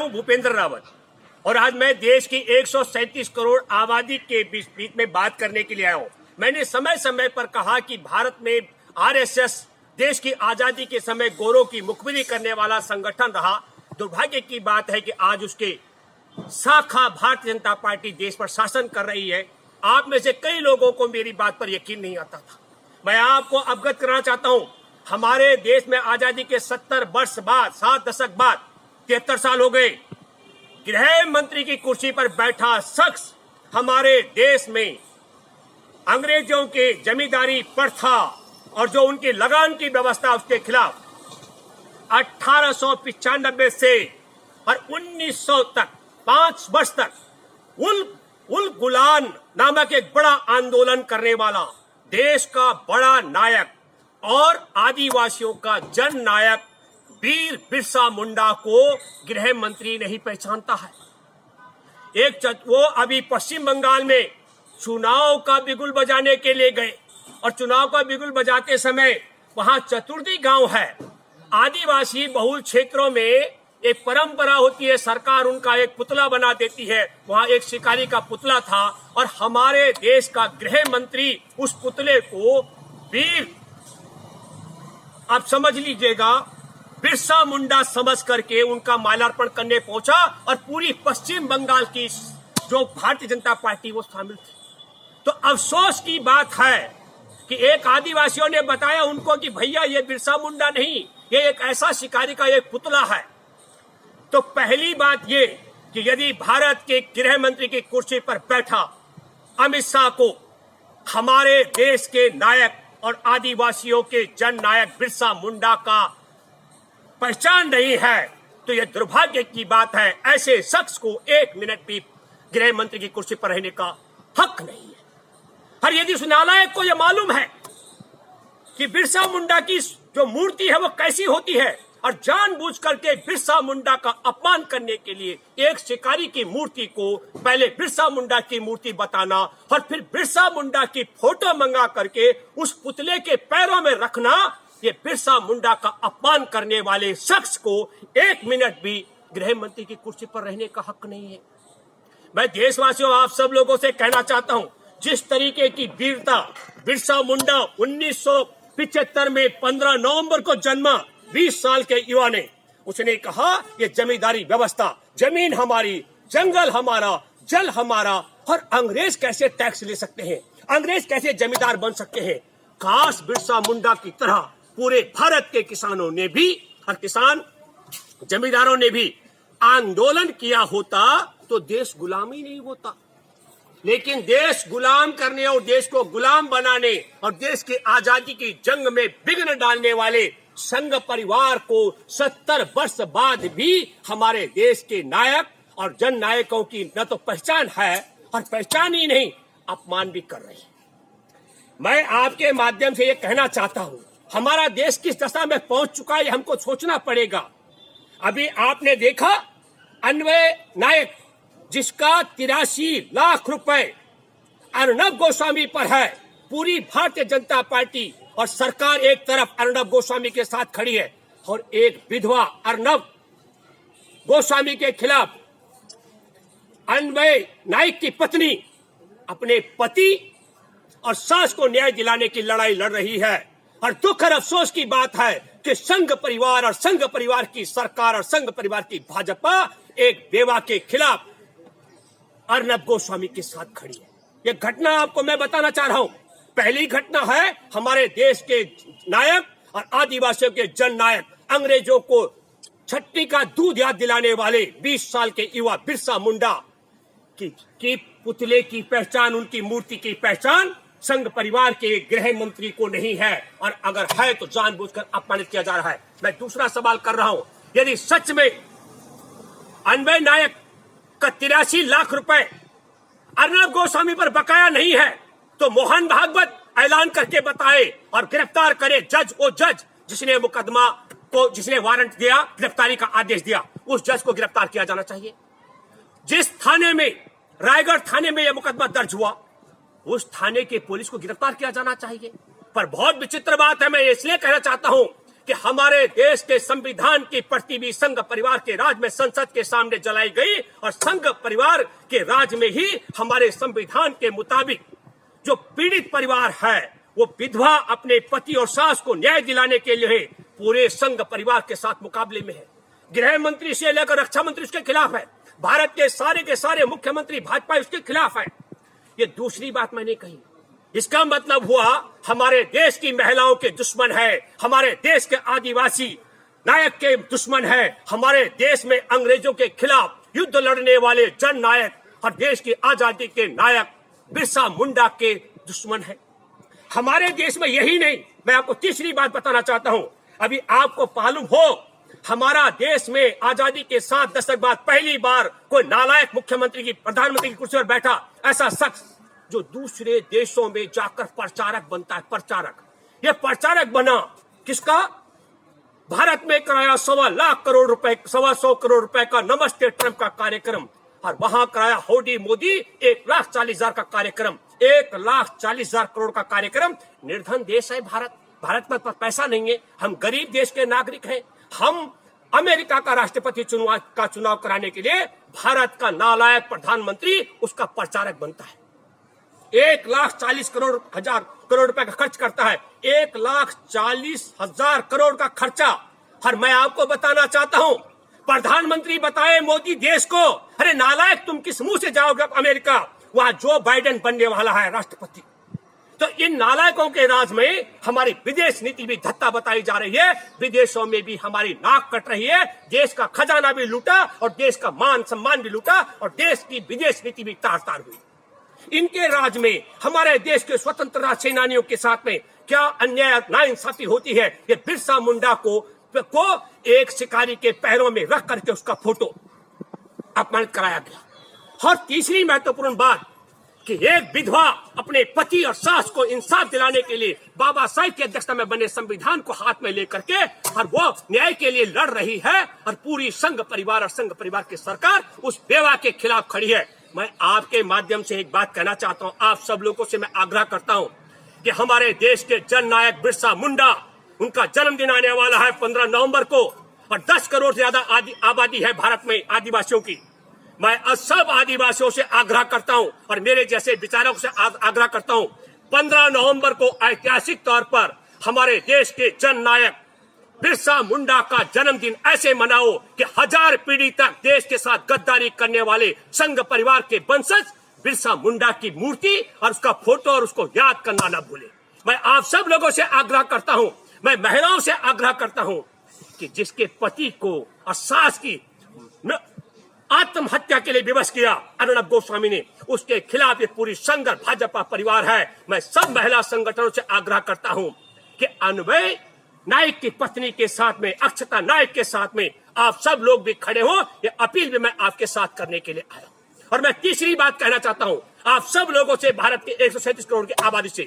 हूं भूपेंद्र रावत और आज मैं देश की 137 करोड़ आबादी के बीच में बात करने के लिए आया हूं। मैंने समय समय पर कहा कि भारत में आरएसएस देश की आजादी के समय गोरों की मुखबिरी करने वाला संगठन रहा। दुर्भाग्य की बात है कि आज उसके शाखा भारतीय जनता पार्टी देश पर शासन कर रही है। आप में से कई लोगों को मेरी बात पर यकीन नहीं आता था। मैं आपको अवगत कराना चाहता हूं, हमारे देश में आजादी के 70 वर्ष बाद, 7 दशक बाद, 73 साल हो गए। गृह मंत्री की कुर्सी पर बैठा शख्स हमारे देश में अंग्रेजों के जमींदारी प्रथा और जो उनकी लगान की व्यवस्था उसके खिलाफ 1895 से और 1900 तक 5 वर्ष तक उल गुलान नामक एक बड़ा आंदोलन करने वाला देश का बड़ा नायक और आदिवासियों का जन नायक वीर बिरसा मुंडा को गृह मंत्री नहीं पहचानता है। वो अभी पश्चिम बंगाल में चुनाव का बिगुल बजाने के लिए गए और चुनाव का बिगुल बजाते समय वहां चतुर्थी गांव है। आदिवासी बहुल क्षेत्रों में एक परंपरा होती है, सरकार उनका एक पुतला बना देती है। वहां एक शिकारी का पुतला था और हमारे देश का गृह मंत्री उस पुतले को वीर, आप समझ लीजिएगा, बिरसा मुंडा समझ करके उनका माल्यार्पण करने पहुंचा और पूरी पश्चिम बंगाल की जो भारतीय जनता पार्टी वो शामिल थी। तो अफसोस की बात है कि एक आदिवासियों ने बताया उनको कि भैया ये बिरसा मुंडा नहीं, ये एक ऐसा शिकारी का एक पुतला है। तो पहली बात ये कि यदि भारत के गृह मंत्री की कुर्सी पर बैठा अमित शाह को हमारे देश के नायक और आदिवासियों के जन नायक बिरसा मुंडा का पहचान नहीं है तो यह दुर्भाग्य की बात है। ऐसे शख्स को 1 मिनट भी गृह मंत्री की कुर्सी पर रहने का हक नहीं है। और यदि उस नालायक को यह मालूम है कि बिरसा मुंडा की जो मूर्ति है वो कैसी होती है और जानबूझ करके बिरसा मुंडा का अपमान करने के लिए एक शिकारी की मूर्ति को पहले बिरसा मुंडा की मूर्ति बताना और फिर बिरसा मुंडा की फोटो मंगा करके उस पुतले के पैरों में रखना, ये बिरसा मुंडा का अपमान करने वाले शख्स को 1 मिनट भी गृह मंत्री की कुर्सी पर रहने का हक नहीं है। मैं देशवासियों आप सब लोगों से कहना चाहता हूं, जिस तरीके की वीरता बिरसा मुंडा 1975 में 15 नवंबर को जन्मा 20 साल के युवा ने, उसने कहा ये जमींदारी व्यवस्था, जमीन हमारी, जंगल हमारा, जल हमारा, और अंग्रेज कैसे टैक्स ले सकते हैं, अंग्रेज कैसे जमींदार बन सकते हैं। काश बिरसा मुंडा की तरह पूरे भारत के किसानों ने भी और किसान जमींदारों ने भी आंदोलन किया होता तो देश गुलाम ही नहीं होता। लेकिन देश गुलाम करने और देश को गुलाम बनाने और देश की आजादी की जंग में विघ्न डालने वाले संघ परिवार को 70 वर्ष बाद भी हमारे देश के नायक और जन नायकों की न तो पहचान है और पहचान ही नहीं, अपमान भी कर रहे हैं। मैं आपके माध्यम से ये कहना चाहता हूं, हमारा देश किस दशा में पहुंच चुका है हमको सोचना पड़ेगा। अभी आपने देखा अन्वय नायक जिसका 83 लाख रुपए अर्नब गोस्वामी पर है, पूरी भारतीय जनता पार्टी और सरकार एक तरफ अर्नब गोस्वामी के साथ खड़ी है और एक विधवा अर्नब गोस्वामी के खिलाफ अन्वय नायक की पत्नी अपने पति और सास को न्याय दिलाने की लड़ाई लड़ रही है। और दुख और अफसोस की बात है कि संघ परिवार और संघ परिवार की सरकार और संघ परिवार की भाजपा एक बेवा के खिलाफ अर्नब गोस्वामी के साथ खड़ी है। यह घटना आपको मैं बताना चाह रहा हूं, पहली घटना है हमारे देश के नायक और आदिवासियों के जन नायक, अंग्रेजों को छट्टी का दूध याद दिलाने वाले 20 साल के युवा बिरसा मुंडा की पुतले की पहचान, उनकी मूर्ति की पहचान संघ परिवार के गृह मंत्री को नहीं है और अगर है तो जानबूझकर अपमानित किया जा रहा है। मैं दूसरा सवाल कर रहा हूं, यदि सच में अन्वय नायक का 83 लाख रुपए अर्नब गोस्वामी पर बकाया नहीं है तो मोहन भागवत ऐलान करके बताए और गिरफ्तार करे जज जिसने मुकदमा को, जिसने वारंट दिया, गिरफ्तारी का आदेश दिया, उस जज को गिरफ्तार किया जाना चाहिए। जिस थाने में, रायगढ़ थाने में यह मुकदमा दर्ज हुआ, उस थाने के पुलिस को गिरफ्तार किया जाना चाहिए। पर बहुत विचित्र बात है, मैं इसलिए कहना चाहता हूं कि हमारे देश के संविधान की प्रति भी संघ परिवार के राज में संसद के सामने जलाई गई और संघ परिवार के राज में ही हमारे संविधान के मुताबिक जो पीड़ित परिवार है वो विधवा अपने पति और सास को न्याय दिलाने के लिए पूरे संघ परिवार के साथ मुकाबले में है। गृह मंत्री से लेकर रक्षा मंत्री उसके खिलाफ है। भारत के सारे मुख्यमंत्री भाजपा उसके खिलाफ है। ये दूसरी बात मैंने कही। इसका मतलब हुआ हमारे देश की महिलाओं के दुश्मन है, हमारे देश के आदिवासी नायक के दुश्मन है, हमारे देश में अंग्रेजों के खिलाफ युद्ध लड़ने वाले जन नायक और देश की आजादी के नायक बिरसा मुंडा के दुश्मन है। हमारे देश में यही नहीं, मैं आपको तीसरी बात बताना चाहता हूं। अभी आपको मालूम हो हमारा देश में आजादी के 7 दशक बाद पहली बार कोई नालायक मुख्यमंत्री की प्रधानमंत्री की कुर्सी पर बैठा ऐसा शख्स जो दूसरे देशों में जाकर प्रचारक बनता है। प्रचारक, ये प्रचारक बना किसका? भारत में कराया 1.25 करोड़ रुपए 1.25 करोड़ रुपए का नमस्ते ट्रंप का कार्यक्रम और वहां कराया होडी मोदी 1,40,000 का कार्यक्रम, 1,40,000 करोड़ का कार्यक्रम। निर्धन देश है भारत, भारत में पैसा नहीं है, हम गरीब देश के नागरिक हैं। हम अमेरिका का राष्ट्रपति चुनाव कराने के लिए भारत का नालायक प्रधानमंत्री उसका प्रचारक बनता है। 1,40,000 रुपए का खर्च करता है, 1,40,000 करोड़ का खर्चा। और मैं आपको बताना चाहता हूं, प्रधानमंत्री बताए मोदी देश को, अरे नालायक तुम किस मुंह से जाओगे अमेरिका, वहां जो बाइडेन बनने वाला है राष्ट्रपति। तो इन नालायकों के राज में हमारी विदेश नीति भी धत्ता बताई जा रही है, विदेशों में भी हमारी नाक कट रही है, देश का खजाना भी लूटा और देश का मान सम्मान भी लूटा और देश की विदेश नीति भी तार तार हुई। इनके राज में हमारे देश के स्वतंत्रता सेनानियों के साथ में क्या अन्याय नाइंसाफी होती है। ये बिरसा मुंडा को एक शिकारी के पैरों में रख करके उसका फोटो अपमानित कराया गया। और तीसरी महत्वपूर्ण बात कि एक विधवा अपने पति और सास को इंसाफ दिलाने के लिए बाबा साहेब की अध्यक्षता में बने संविधान को हाथ में लेकर के और वो न्याय के लिए लड़ रही है और पूरी संघ परिवार और संघ परिवार की सरकार उस बेवा के खिलाफ खड़ी है। मैं आपके माध्यम से एक बात कहना चाहता हूं, आप सब लोगों से मैं आग्रह करता हूं कि हमारे देश के जन नायक बिरसा मुंडा, उनका जन्मदिन आने वाला है 15 नवंबर को और 10 करोड़ से ज्यादा आबादी है भारत में आदिवासियों की। मैं सब आदिवासियों से आग्रह करता हूं और मेरे जैसे विचारकों से आग्रह करता हूं, 15 नवंबर को ऐतिहासिक तौर पर हमारे देश के जन नायक बिरसा मुंडा का जन्मदिन ऐसे मनाओ कि 1000 पीढ़ी तक देश के साथ गद्दारी करने वाले संघ परिवार के वंशज बिरसा मुंडा की मूर्ति और उसका फोटो और उसको याद करना न भूले। मैं आप सब लोगों से आग्रह करता हूं, मैं महिलाओं से आग्रह करता हूं कि जिसके पति को और सास की आत्महत्या के लिए विवश किया अर्नब गोस्वामी ने, उसके खिलाफ ये पूरी संघ भाजपा परिवार है। मैं सब महिला संगठनों से आग्रह करता हूं कि अन्वय नायक की पत्नी के साथ में, अक्षता नायक के साथ में आप सब लोग भी खड़े हो। ये अपील भी मैं आपके साथ करने के लिए आया। और मैं तीसरी बात कहना चाहता हूं, आप सब लोगों से, भारत के 137 करोड़ की आबादी से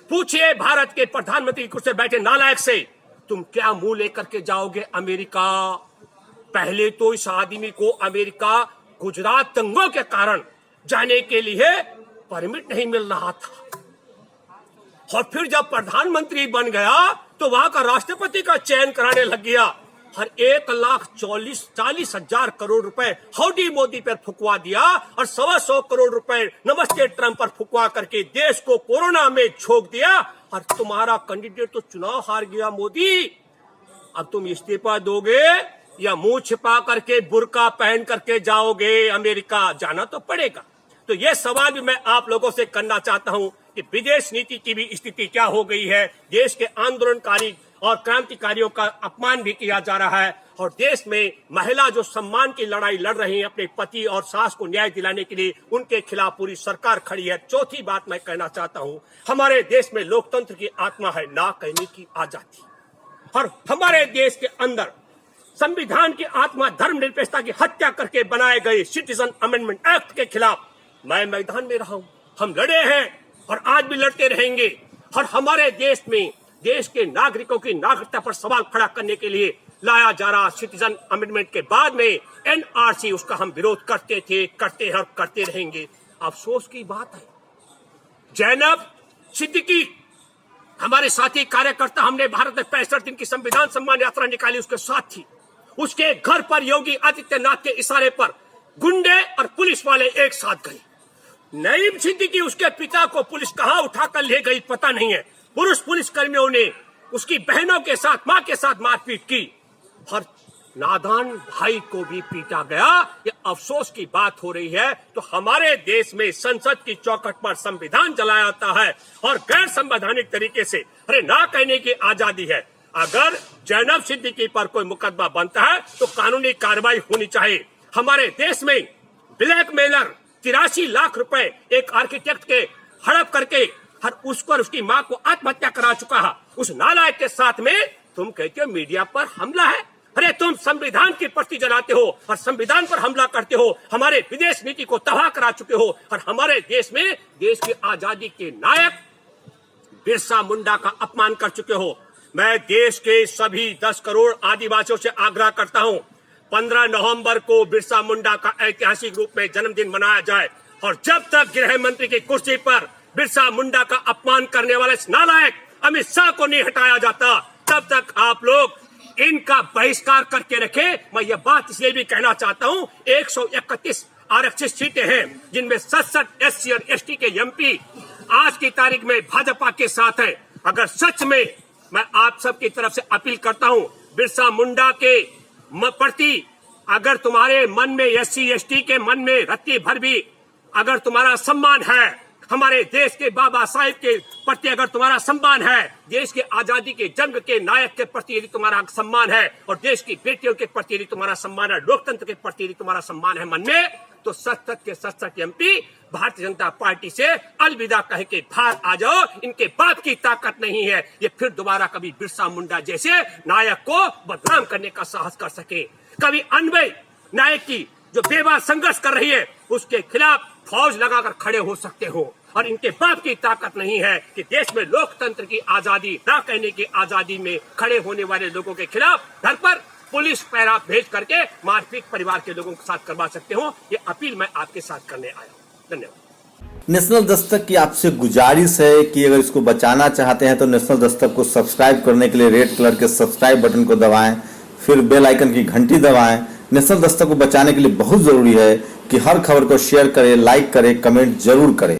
पूछिए, भारत के प्रधानमंत्री कुर्सी पर बैठे नालायक से, तुम क्या मुंह लेकर के जाओगे अमेरिका? पहले तो इस आदमी को अमेरिका गुजरात दंगों के कारण जाने के लिए परमिट नहीं मिल रहा था और फिर जब प्रधानमंत्री बन गया तो वहां का राष्ट्रपति का चयन कराने लग गया। हर 1,40,000 करोड़ रुपए हौडी मोदी पर फुकवा दिया और 1.25 करोड़ रुपए नमस्ते ट्रंप पर फुकवा करके देश को कोरोना में झोंक दिया। और तुम्हारा कैंडिडेट तो चुनाव हार गया मोदी, अब तुम इस्तीफा दोगे या मुंह छिपा करके बुर्का पहन करके जाओगे अमेरिका? जाना तो पड़ेगा। तो ये सवाल भी मैं आप लोगों से करना चाहता हूं कि विदेश नीति की भी स्थिति क्या हो गई है। देश के आंदोलनकारी और क्रांतिकारियों का अपमान भी किया जा रहा है और देश में महिला जो सम्मान की लड़ाई लड़ रही है अपने पति और सास को न्याय दिलाने के लिए, उनके खिलाफ पूरी सरकार खड़ी है। चौथी बात मैं कहना चाहता हूं, हमारे देश में लोकतंत्र की आत्मा है, ना कहने की आजादी। और हमारे देश के अंदर संविधान की आत्मा धर्मनिरपेक्षता की हत्या करके बनाए गए सिटीजन अमेंडमेंट एक्ट के खिलाफ मैं मैदान में रहा हूं। हम लड़े हैं और आज भी लड़ते रहेंगे। और हमारे देश में देश के नागरिकों की नागरिकता पर सवाल खड़ा करने के लिए लाया जा रहा सिटीजन अमेंडमेंट के बाद में एनआरसी, उसका हम विरोध करते थे, करते हैं और करते रहेंगे। अफसोस की बात है, जैनब सिद्दीकी हमारे साथी कार्यकर्ता, हमने भारत में 65 दिन की संविधान सम्मान यात्रा निकाली, उसके साथ थी। उसके घर पर योगी आदित्यनाथ के इशारे पर गुंडे और पुलिस वाले एक साथ गए। नईम सिद्दीकी उसके पिता को पुलिस कहां उठाकर ले गई पता नहीं है। पुरुष पुलिस कर्मियों ने उसकी बहनों के साथ, मां के साथ मारपीट की और नादान भाई को भी पीटा गया। ये अफसोस की बात हो रही है। तो हमारे देश में संसद की चौखट पर संविधान चलाया जाता है और गैर संवैधानिक तरीके से अरे ना कहने की आजादी है। अगर जैनब सिद्दीकी पर कोई मुकदमा बनता है तो कानूनी कार्रवाई होनी चाहिए। हमारे देश में ब्लैकमेलर 83 लाख रुपए एक आर्किटेक्ट के हड़प करके हर उसको और उसकी मां को आत्महत्या करा चुका है। उस नालायक के साथ में तुम कहते हो मीडिया पर हमला है। अरे तुम संविधान की पट्टी जलाते हो और संविधान पर हमला करते हो। हमारे विदेश नीति को तबाह करा चुके हो और हमारे देश में देश की आजादी के नायक बिरसा मुंडा का अपमान कर चुके हो। मैं देश के सभी 10 करोड़ आदिवासियों से आग्रह करता हूं, 15 नवंबर को बिरसा मुंडा का ऐतिहासिक रूप में जन्मदिन मनाया जाए और जब तक गृह मंत्री की कुर्सी पर बिरसा मुंडा का अपमान करने वाले नालायक अमित शाह को नहीं हटाया जाता, तब तक आप लोग इनका बहिष्कार करके रखे। मैं ये बात इसलिए भी कहना चाहता हूं, 131 आरक्षित सीटें हैं जिनमें 67 SC और ST के MP आज की तारीख में भाजपा के साथ है। अगर सच में मैं आप सबकी तरफ से अपील करता हूं, बिरसा मुंडा के प्रति अगर तुम्हारे मन में SC ST के मन में रत्ती भर भी अगर तुम्हारा सम्मान है, हमारे देश के बाबा साहेब के प्रति अगर तुम्हारा सम्मान है, देश के आजादी के जंग के नायक के प्रति यदि तुम्हारा सम्मान है और देश की बेटियों के प्रति यदि तुम्हारा सम्मान है, लोकतंत्र के प्रति यदि तुम्हारा सम्मान है मन में, तो 67 के 67 MP भारतीय जनता पार्टी से अलविदा कह के बाहर आ जाओ। इनके बाप की ताकत नहीं है ये फिर दोबारा कभी बिरसा मुंडा जैसे नायक को बदनाम करने का साहस कर सके। कभी अन्वय नायक की जो बेवा संघर्ष कर रही है उसके खिलाफ फौज लगाकर खड़े हो सकते हो और इनके बाप की ताकत नहीं है कि देश में लोकतंत्र की आजादी, ना कहने की आजादी में खड़े होने वाले लोगों के खिलाफ घर पर पुलिस पैरा भेज करके मारपीट परिवार के लोगों के साथ करवा सकते हो। ये अपील मैं आपके साथ करने आया हूँ। धन्यवाद। नेशनल दस्तक की आपसे गुजारिश है कि अगर इसको बचाना चाहते हैं तो नेशनल दस्तक को सब्सक्राइब करने के लिए रेड कलर के सब्सक्राइब बटन को दबाएं, फिर बेल आइकन की घंटी दबाएं। नेशनल दस्तक को बचाने के लिए बहुत जरूरी है कि हर खबर को शेयर करें, लाइक करें, कमेंट जरूर करें।